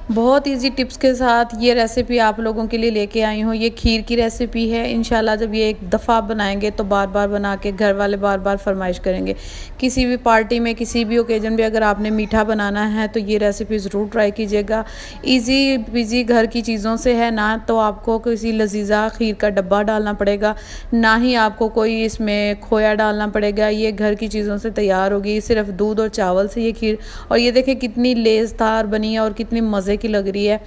बहुत easy tips के साथ ये रेसिपी आप लोगों के लिए लेके आई हूँ। ये खीर की रेसिपी है। इंशाल्लाह जब ये एक दफ़ा बनाएंगे तो बार बार बना के घर वाले बार बार फरमाइश करेंगे। किसी भी पार्टी में, किसी भी ओकेजन पे अगर आपने मीठा बनाना है तो ये रेसिपी ज़रूर ट्राई कीजिएगा। इजी बिजी घर की चीज़ों से है, ना तो आपको किसी लजीजा खीर का डब्बा डालना पड़ेगा, ना ही आपको कोई इसमें खोया डालना पड़ेगा। ये घर की चीज़ों से तैयार होगी, सिर्फ दूध और चावल से ये खीर। और ये देखें कितनी लेज़दार बनी है और कितनी मज़े की लग रही है।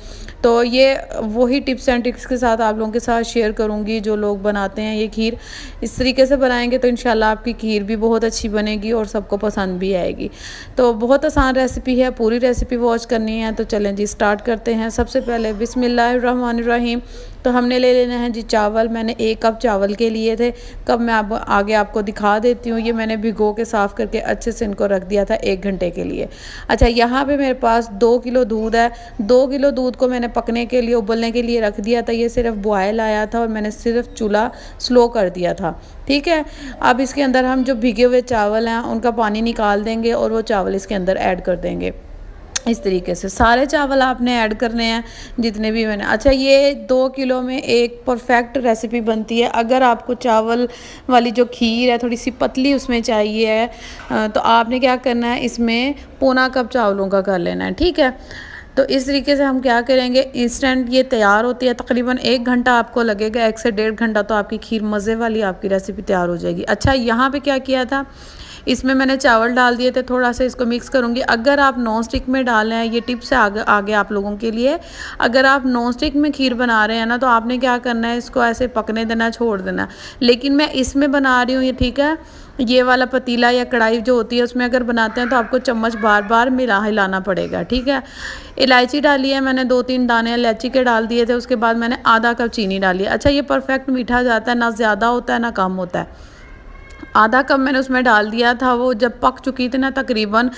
तो ये वही टिप्स एंड ट्रिक्स के साथ आप लोगों के साथ शेयर करूंगी जो लोग बनाते हैं ये खीर। इस तरीके से बनाएंगे तो इंशाल्लाह आपकी खीर भी बहुत अच्छी बनेगी और सबको पसंद भी आएगी। तो बहुत आसान रेसिपी है, पूरी रेसिपी वॉच करनी है तो चलें जी स्टार्ट करते हैं। सबसे पहले बिस्मिल्लाहिर्रहमानिर्रहीम। तो हमने ले लेना है जी चावल। मैंने 1 कप चावल के लिए थे। कब मैं अब आगे आपको दिखा देती हूँ। ये मैंने भिगो के साफ़ करके अच्छे से इनको रख दिया था 1 घंटे के लिए। अच्छा, यहाँ पे मेरे पास 2 किलो दूध है। 2 किलो दूध को मैंने पकने के लिए, उबलने के लिए रख दिया था। ये सिर्फ बॉयल आया था और मैंने सिर्फ चूल्हा स्लो कर दिया था। ठीक है, अब इसके अंदर हम जो भिगे हुए चावल हैं उनका पानी निकाल देंगे और वो चावल इसके अंदर ऐड कर देंगे। इस तरीके से सारे चावल आपने ऐड करने हैं जितने भी मैंने। अच्छा, ये 2 किलो में एक परफेक्ट रेसिपी बनती है। अगर आपको चावल वाली जो खीर है थोड़ी सी पतली उसमें चाहिए है तो आपने क्या करना है, इसमें पौना कप चावलों का कर लेना है। ठीक है, तो इस तरीके से हम क्या करेंगे, इंस्टेंट ये तैयार होती है। तकरीबन 1 घंटा आपको लगेगा, 1 से 1.5 घंटा तो आपकी खीर मज़े वाली आपकी रेसिपी तैयार हो जाएगी। अच्छा, यहाँ पे क्या किया था, इसमें मैंने चावल डाल दिए थे, थोड़ा सा इसको मिक्स करूँगी। अगर आप नॉन स्टिक में डाल रहे हैं, ये टिप्स है आगे आगे आप लोगों के लिए। अगर आप नॉन स्टिक में खीर बना रहे हैं ना तो आपने क्या करना है, इसको ऐसे पकने देना, छोड़ देना। लेकिन मैं इसमें बना रही हूँ ये, ठीक है, ये वाला पतीला या कढ़ाई जो होती है उसमें अगर बनाते हैं तो आपको चम्मच बार बार हिलाना पड़ेगा। ठीक है, इलायची डाली है मैंने, 2-3 दाने इलायची के डाल दिए थे। उसके बाद मैंने आधा कप चीनी डाली है। अच्छा, ये परफेक्ट मीठा जाता है, ना ज़्यादा होता है ना कम होता है। आधा कप मैंने उसमें डाल दिया था। वो जब पक चुकी थी ना, तकरीबन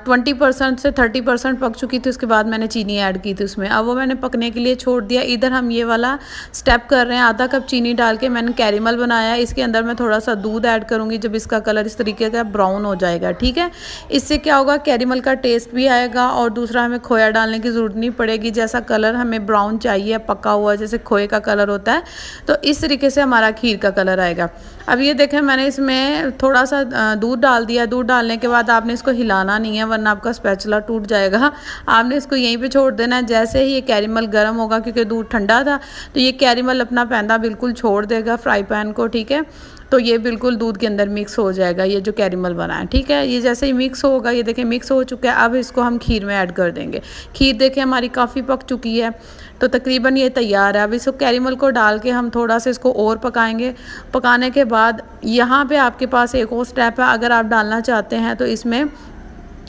20% से 30% पक चुकी थी, उसके बाद मैंने चीनी ऐड की थी उसमें। अब वो मैंने पकने के लिए छोड़ दिया। इधर हम ये वाला स्टेप कर रहे हैं। आधा कप चीनी डाल के मैंने कैरेमल बनाया। इसके अंदर मैं थोड़ा सा दूध ऐड करूँगी जब इसका कलर इस तरीके का ब्राउन हो जाएगा। ठीक है, इससे क्या होगा, कैरेमल का टेस्ट भी आएगा और दूसरा हमें खोया डालने की ज़रूरत नहीं पड़ेगी। जैसा कलर हमें ब्राउन चाहिए, पका हुआ जैसे खोए का कलर होता है, तो इस तरीके से हमारा खीर का कलर आएगा। अब ये देखें, मैंने इसमें थोड़ा सा दूध डाल दिया। दूध डालने के बाद आपने इसको हिलाना नहीं है वरना आपका स्पैचुला टूट जाएगा। आपने इसको यहीं पे छोड़ देना है। जैसे ही ये कैरेमल गर्म होगा, क्योंकि दूध ठंडा था, तो ये कैरेमल अपना पैंदा बिल्कुल छोड़ देगा फ्राई पैन को। ठीक है, तो ये बिल्कुल दूध के अंदर मिक्स हो जाएगा ये जो कैरेमल बना है। ठीक है, ये जैसे ही मिक्स होगा, ये देखें मिक्स हो चुका है। अब इसको हम खीर में ऐड कर देंगे। खीर देखें हमारी काफ़ी पक चुकी है, तो तकरीबन ये तैयार है। अब इसको कैरेमल को डाल के हम थोड़ा सा इसको और पकाएंगे। पकाने के बाद यहाँ पे आपके पास एक और स्टेप है। अगर आप डालना चाहते हैं तो इसमें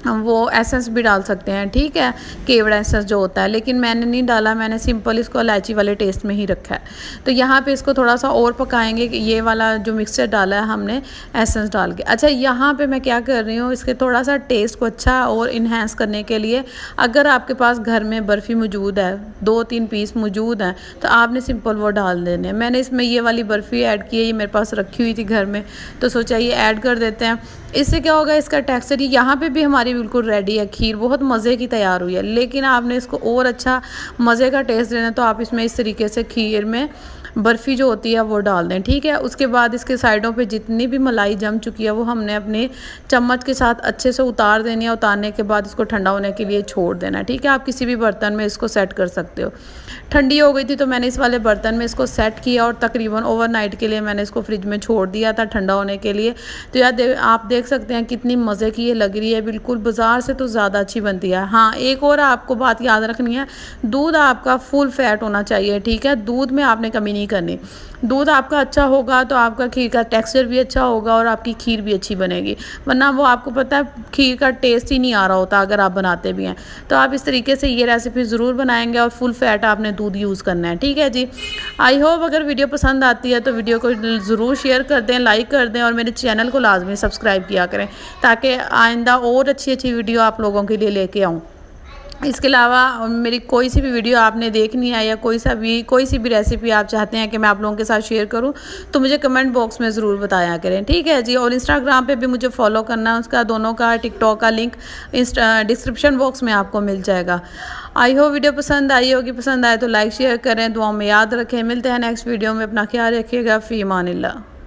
वो एसेंस भी डाल सकते हैं। ठीक है, केवड़ा एसेंस जो होता है, लेकिन मैंने नहीं डाला, मैंने सिंपल इसको इलायची वाले टेस्ट में ही रखा है। तो यहाँ पे इसको थोड़ा सा और पकाएंगे। ये वाला जो मिक्सचर डाला है हमने एसेंस डाल के। अच्छा, यहाँ पे मैं क्या कर रही हूँ, इसके थोड़ा सा टेस्ट को अच्छा और इन्हेंस करने के लिए, अगर आपके पास घर में बर्फ़ी मौजूद है, 2-3 पीस मौजूद हैं, तो आपने सिंपल वो डाल देने हैं। मैंने इसमें ये वाली बर्फ़ी ऐड की है, ये मेरे पास रखी हुई थी घर में, तो सोचा ये ऐड कर देते हैं। इससे क्या होगा, इसका टेक्सचर यहाँ पे भी हमारी बिल्कुल रेडी है। खीर बहुत मज़े की तैयार हुई है। लेकिन आपने इसको और अच्छा मज़े का टेस्ट देना तो आप इसमें इस तरीके से खीर में बर्फ़ी जो होती है वो डाल दें। ठीक है, उसके बाद इसके साइडों पे जितनी भी मलाई जम चुकी है वो हमने अपने चम्मच के साथ अच्छे से उतार देनी है। उतारने के बाद इसको ठंडा होने के लिए छोड़ देना है। ठीक है, आप किसी भी बर्तन में इसको सेट कर सकते हो। ठंडी हो गई थी तो मैंने इस वाले बर्तन में इसको सेट किया और तकरीबन ओवरनाइट के लिए मैंने इसको फ्रिज में छोड़ दिया था ठंडा होने के लिए। तो यार आप देख सकते हैं कितनी मज़े की ये लग रही है, बिल्कुल बाज़ार से तो ज़्यादा अच्छी बनती है। हाँ, एक और आपको बात याद रखनी है, दूध आपका फुल फैट होना चाहिए। ठीक है, दूध में आपने कमी नहीं करनी। दूध आपका अच्छा होगा तो आपका खीर का टेक्सचर भी अच्छा होगा और आपकी खीर भी अच्छी बनेगी। वरना वो आपको पता है खीर का टेस्ट ही नहीं आ रहा होता अगर आप बनाते भी हैं। तो आप इस तरीके से ये रेसिपी ज़रूर बनाएंगे और फुल फैट आपने दूध यूज़ करना है। ठीक है जी, आई होप अगर वीडियो पसंद आती है तो वीडियो को ज़रूर शेयर कर दें, लाइक कर दें और मेरे चैनल को लाजमी सब्सक्राइब किया करें ताकि आइंदा और अच्छी अच्छी वीडियो आप लोगों के लिए लेके आऊँ। इसके अलावा मेरी कोई सी भी वीडियो आपने देखनी है या कोई सी भी रेसिपी आप चाहते हैं कि मैं आप लोगों के साथ शेयर करूं, तो मुझे कमेंट बॉक्स में ज़रूर बताया करें, ठीक है जी। और इंस्टाग्राम पे भी मुझे फॉलो करना है, उसका दोनों का टिकटॉक का लिंक डिस्क्रिप्शन बॉक्स में आपको मिल जाएगा। आई होप वीडियो पसंद आई होगी, पसंद आए तो लाइक शेयर करें, दुआ में याद रखें। मिलते हैं नेक्स्ट वीडियो में, अपना ख्याल रखिएगा। फ़ी अमानिल्लाह।